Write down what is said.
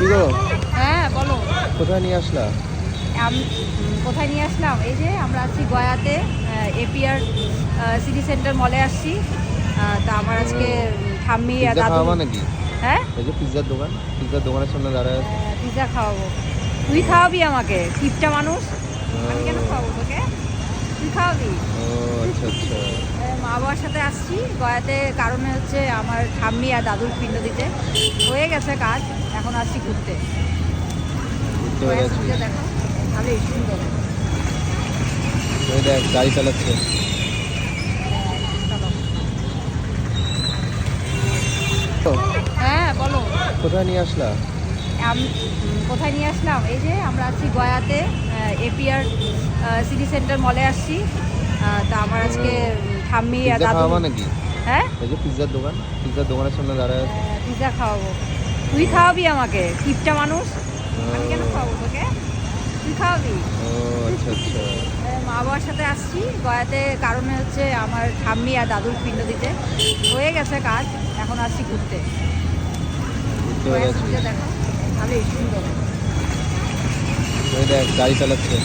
কি গো? হ্যাঁ বলো। কোথায় নিয়ে আসলা? কোথায় নিয়ে আসলাম? এই যে আমরা আছি গয়াতে, এপিআর সিটি সেন্টার মলে আসছি। তা আমার আজকে ঠাম্মি আর পিৎজা দাদু। খাওয়াবা নাকি? হ্যাঁ, এই যে পিৎজার দোকানের সামনে দাঁড়ায় আছে। পিৎজা খাওয়াবো। তুই খাওয়াবি আমাকে, কিপটা মানুষ। আমি কেন ও, খাওয়াবো তোকে? তুই খাওয়াবি। ও আচ্ছা আচ্ছা, মা বাবার সাথে আসছি গয়াতে, কারণে হচ্ছে আমার ঠাম্মি আর দাদুর পিণ্ড দিতে। হয়ে গেছে কাজ, এখন আসছি ঘুরতে। বুঝতে গয়া পেরেছি। সিটিটা দেখো, ভালোই সুন্দর। ওই দেখ গাড়ি চালাচ্ছে। চলো। ও, হ্যাঁ বলো। কোথায় নিয়ে আসলা? কোথায় নিয়ে আসলাম? এই যে আমরা আছি গয়াতে, এপিআর সিটি সেন্টার মলে আসছি। তা আমার আজকে ঠাম্মি আর পিৎজা দাদু। খাওয়াবা নাকি? হ্যাঁ, এই যে পিৎজার দোকানের সামনে দাঁড়ায় আছে। পিৎজা খাওয়াবো। তুই খাওয়াবি আমাকে, কিপটা মানুষ। আমি কেন ও, খাওয়াবো তোকে? তুই খাওয়াবি। ও আচ্ছা আচ্ছা, মা বাবার সাথে আসছি গয়াতে, কারণে হচ্ছে আমার ঠাম্মি আর দাদুর পিণ্ড দিতে। হয়ে গেছে কাজ, এখন আসছি ঘুরতে। বুঝতে গয়া পেরেছি। সিটিটা দেখো, ভালোই সুন্দর। ওই দেখ গাড়ি চালাচ্ছে।